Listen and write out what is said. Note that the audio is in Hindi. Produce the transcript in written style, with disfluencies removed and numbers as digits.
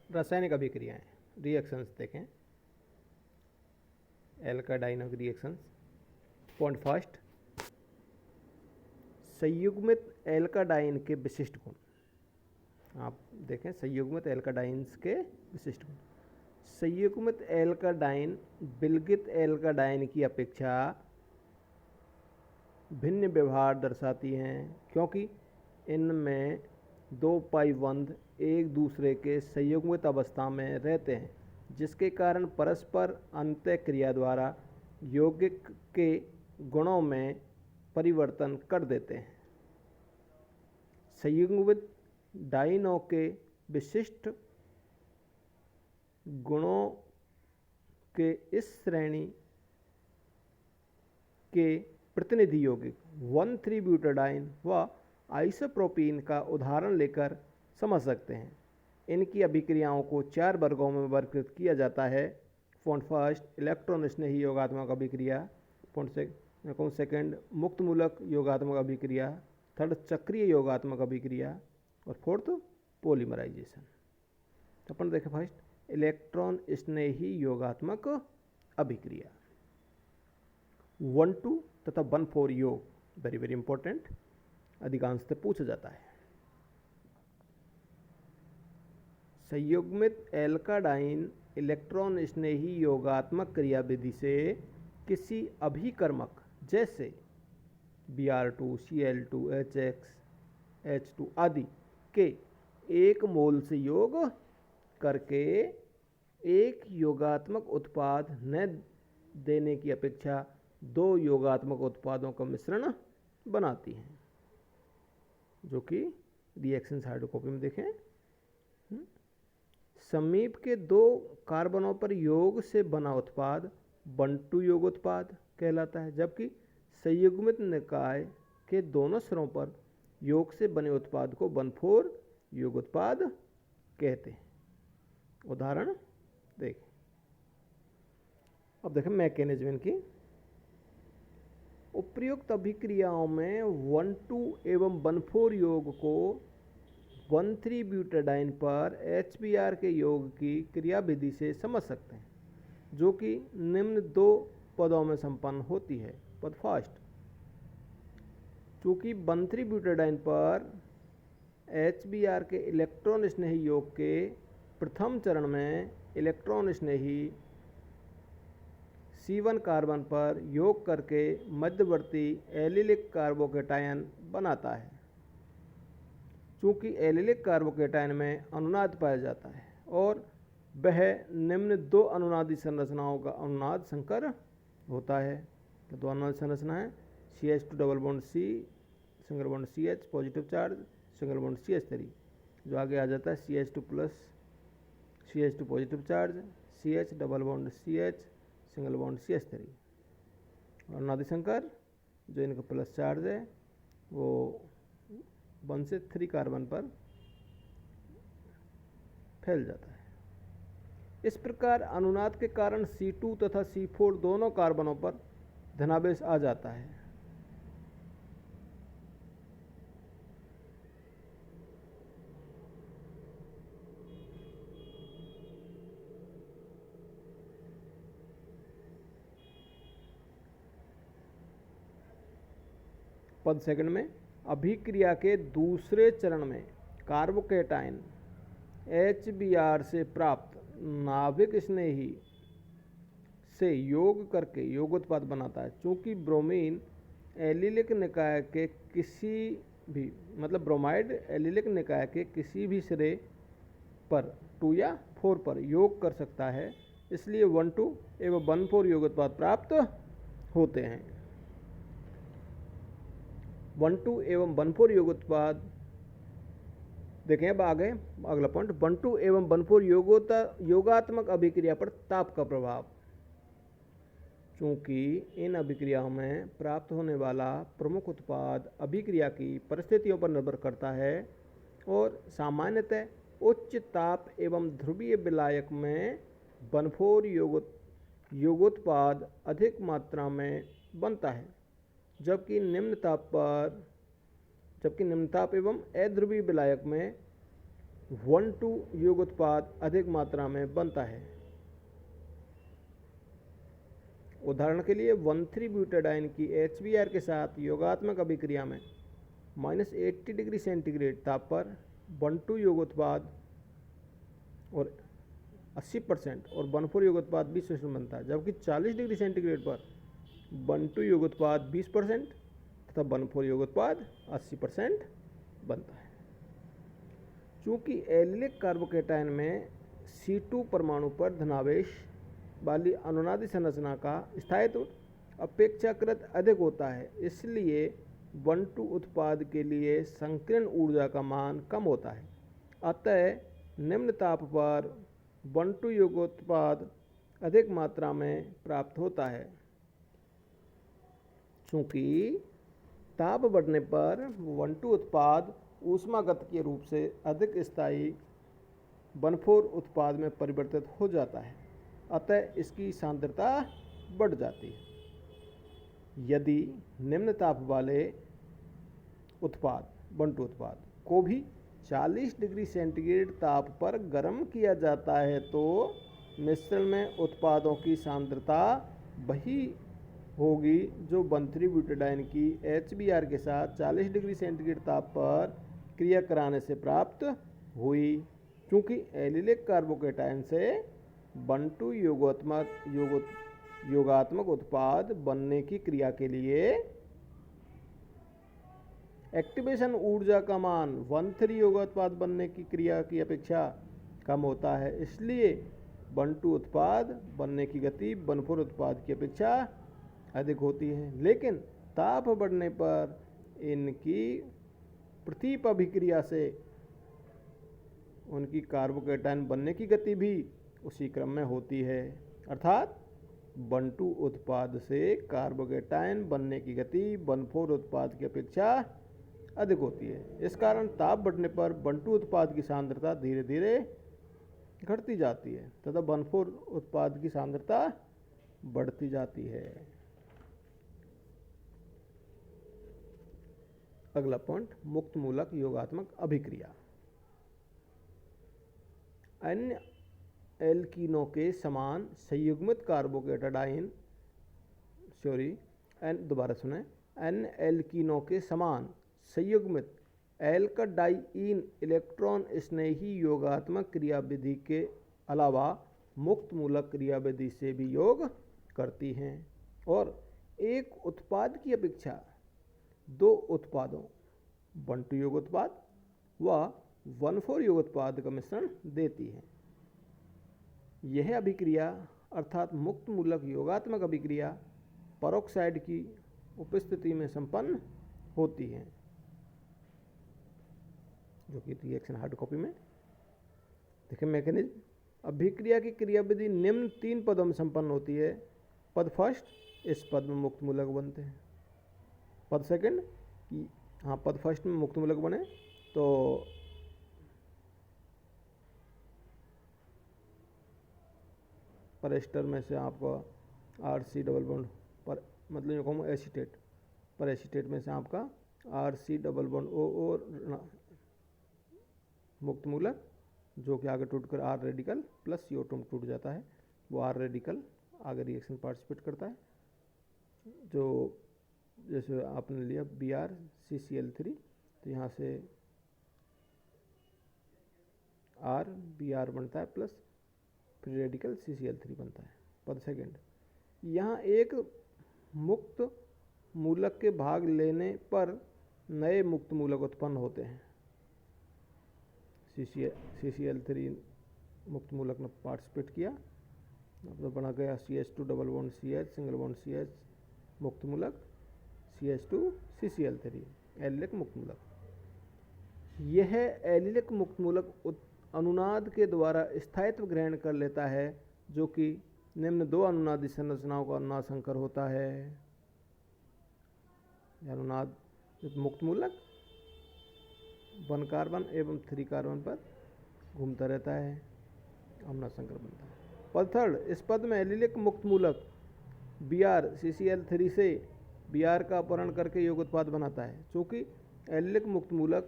रासायनिक अभिक्रियाएं, रिएक्शंस देखें, एल्काडाइनिक रिएक्शंस। पॉइंट फर्स्ट, संयुग्मित एल्काडाइन के विशिष्ट गुण। आप देखें संयुग्मित एल्काडाइंस के विशिष्ट गुण। संयुग्मित एल्काडाइन विलगित एल्काडाइन की अपेक्षा भिन्न व्यवहार दर्शाती हैं क्योंकि इनमें दो पाई बंध एक दूसरे के संयुग्मित अवस्था में रहते हैं, जिसके कारण परस्पर अंतःक्रिया द्वारा यौगिक के गुणों में परिवर्तन कर देते हैं। संयुग्मित डाइनों के विशिष्ट गुणों के इस श्रेणी के प्रतिनिधि यौगिक 1,3-ब्यूटाडाइन व आइसोप्रोपीन का उदाहरण लेकर समझ सकते हैं। इनकी अभिक्रियाओं को 4 वर्गों में वर्गीकृत किया जाता है। पॉइंट फर्स्ट, इलेक्ट्रॉन स्नेही योगात्मक अभिक्रिया। पॉइंट सेकंड, मुक्त मूलक योगात्मक अभिक्रिया। थर्ड, चक्रीय योगात्मक अभिक्रिया। और फोर्थ, पॉलीमराइजेशन। तो अपन देखें फर्स्ट, इलेक्ट्रॉन स्नेही योगात्मक अभिक्रिया। 1,2 तथा 1,4 योग, वेरी वेरी इंपॉर्टेंट, अधिकांशतः पूछा जाता है। संयुग्मित एल्काडाइन इलेक्ट्रॉन स्नेही योगात्मक क्रियाविधि से किसी अभिकर्मक जैसे Br2, Cl2, HX, H2 आदि के एक मोल से योग करके एक योगात्मक उत्पाद न देने की अपेक्षा 2 योगात्मक उत्पादों का मिश्रण बनाती हैं, जो कि रिएक्शन हाइड्रोस्कोपी में देखें। समीप के 2 कार्बनों पर योग से बना उत्पाद 1,2 योग उत्पाद कहलाता है, जबकि संयुग्मित निकाय के दोनों सिरों पर योग से बने उत्पाद को 1,4 योग उत्पाद कहते हैं। उदाहरण देखें। अब देखें मैकेनिज्म की। उपर्युक्त अभिक्रियाओं में 1,2 एवं 1,4 योग को 1,3-ब्यूटाडाइन पर HBr के योग की क्रियाविधि से समझ सकते हैं, जो कि निम्न 2 पदों में संपन्न होती है। पद फर्स्ट, चूंकि 1,3-ब्यूटाडाइन पर HBr के इलेक्ट्रॉन स्नेही योग के प्रथम चरण में इलेक्ट्रॉन स्नेही C1 कार्बन पर योग करके मध्यवर्ती एलिलिक कार्बोकेटायन बनाता है। चूंकि एलिलिक कार्बोकेटायन में अनुनाद पाया जाता है और वह निम्न 2 अनुनादी संरचनाओं का अनुनाद संकर होता है। तो 2 अनुनादी संरचना है CH2 double bond C, single bond CH positive charge, single bond CH3, जो आगे आ जाता है CH2 plus, CH2 positive charge, CH double bond CH, single bond CH3। और अनुनादी संकर जो इनका प्लस चार्ज है वो 1 से 3 कार्बन पर फैल जाता है। इस प्रकार अनुनाद के कारण C2 तथा C4 दोनों कार्बनों पर धनावेश आ जाता है। पद सेकंड में, अभिक्रिया के दूसरे चरण में कार्बोकेटायन HBr से प्राप्त नाभिक स्नेही से योग करके योग उत्पाद बनाता है। चूंकि ब्रोमीन एलिलिक निकाय के किसी भी ब्रोमाइड एलिलिक निकाय के किसी भी सिरे पर 2 या 4 पर योग कर सकता है, इसलिए 1,2 एवं 1,4 योग उत्पाद प्राप्त होते हैं। 1,2 एवं 1,4 योग उत्पाद देखें। अब आगे अगला पॉइंट, 1,2 एवं 1,4 योगात्मक अभिक्रिया पर ताप का प्रभाव। चूंकि इन अभिक्रियाओं में प्राप्त होने वाला प्रमुख उत्पाद अभिक्रिया की परिस्थितियों पर निर्भर करता है और सामान्यतः उच्च ताप एवं ध्रुवीय विलायक में 1,4 योगोत्पाद अधिक मात्रा में बनता है, जबकि निम्न ताप एवं अध्रुवीय विलायक में 1,2 योग उत्पाद अधिक मात्रा में बनता है। उदाहरण के लिए 1,3-ब्यूटाडाइन की HBr के साथ योगात्मक अभिक्रिया में -80 डिग्री सेंटीग्रेड ताप पर 1,2 योग उत्पाद और 80% और 1,4 योग उत्पाद 20% बनता है, जबकि 40 डिग्री सेंटीग्रेड पर 1,2 योग उत्पाद 20% तथा 1,4 योग उत्पाद 80% बनता है। चूँकि एलिलिक कार्बोकेटायन में C2 परमाणु पर धनावेश वाली अनुनादी संरचना का स्थायित्व अपेक्षाकृत अधिक होता है, इसलिए 1,2 उत्पाद के लिए संकीर्ण ऊर्जा का मान कम होता है। अतः निम्न ताप पर 1,2 योग उत्पाद अधिक मात्रा में प्राप्त होता है। चूँकि ताप बढ़ने पर 1,2 उत्पाद ऊष्मागतिकीय रूप से अधिक स्थायी 1,4 उत्पाद में परिवर्तित हो जाता है, अतः इसकी सांद्रता बढ़ जाती है। यदि निम्न ताप वाले उत्पाद 1,2 उत्पाद को भी 40 डिग्री सेंटीग्रेड ताप पर गर्म किया जाता है तो मिश्रण में उत्पादों की सांद्रता वही होगी जो 1,3-ब्यूटाडाइन की HBr के साथ 40 डिग्री सेंटीग्रेड ताप पर क्रिया कराने से प्राप्त हुई। क्योंकि एलिलिक कार्बोकेटायन से 1,2 योगात्मक उत्पाद बनने की क्रिया के लिए एक्टिवेशन ऊर्जा का मान 1,3 योगोत्पाद बनने की क्रिया की अपेक्षा कम होता है, इसलिए 1,2 उत्पाद बनने की गति 1,4 उत्पाद की अपेक्षा अधिक होती है। लेकिन ताप बढ़ने पर इनकी प्रतीप अभिक्रिया से उनकी कार्बोकेटायन बनने की गति भी उसी क्रम में होती है, अर्थात 1,2 उत्पाद से कार्बोकेटायन बनने की गति 1,4 उत्पाद की अपेक्षा अधिक होती है। इस कारण ताप बढ़ने पर 1,2 उत्पाद की सांद्रता धीरे धीरे घटती जाती है तथा 1,4 उत्पाद की सांद्रता बढ़ती जाती है। अगला पॉइंट, मुक्त मूलक योगात्मक अभिक्रिया। अन्य एल्कीनों के समान संयुग्मित कार्बोकेटाडाइन अन्य एल्कीनों के समान संयुग्मित एल्काडाइईन इलेक्ट्रॉन स्नेही योगात्मक क्रियाविधि के अलावा मुक्त मूलक क्रियाविधि से भी योग करती हैं और एक उत्पाद की अपेक्षा 2 उत्पादों 1,2 योग उत्पाद व 1,4 योग उत्पाद का मिश्रण देती है। यह अभिक्रिया अर्थात मुक्त मूलक योगात्मक अभिक्रिया पेरोक्साइड की उपस्थिति में संपन्न होती है, जो कि रिएक्शन हार्ड कॉपी में देखिए। मैकेनिज्म, अभिक्रिया की क्रियाविधि निम्न 3 पदों में संपन्न होती है। पद फर्स्ट, इस पद में मुक्त मूलक बनते हैं। पद सेकंड, पद फर्स्ट में मुक्त मूलक बने तो पर एस्टर में से आपका RC डबल बॉन्ड पर, मतलब ये कहूँ एसीटेट, पर एसीटेट में से आपका RC डबल बॉन्ड O और मुक्त मूलक जो कि आगे टूटकर R रेडिकल प्लस CO2 में टूट जाता है, वो R रेडिकल आगे रिएक्शन पार्टिसिपेट करता है। जो जैसे आपने लिया BrCCl3, तो यहाँ से RBr बनता है प्लस फ्री रेडिकल CCl3 बनता है। पद सेकेंड, यहाँ एक मुक्त मूलक के भाग लेने पर नए मुक्त मूलक उत्पन्न होते हैं। CCl3 मुक्त मूलक ने पार्टिसिपेट किया, मतलब बना गया CH2 double bond CH single bond CH मुक्त मूलक CH2 CCl3 एलिलिक मुक्त मूलक। यह एलिलिक मुक्त मूलक अनुनाद के द्वारा स्थायित्व ग्रहण कर लेता है, जो कि निम्न 2 अनुनादी संरचनाओं का अनुनाद संकर होता है। अनुनाद मुक्त मूलक 1 कार्बन एवं 3 कार्बन पर घूमता रहता है, अनुनाद संकर बनता है। पद थर्ड, इस पद में एलिलिक मुक्त मूलक BrCCl3 से Br का अपहरण करके योग उत्पाद बनाता है। चूँकि एलिलिक मुक्त मूलक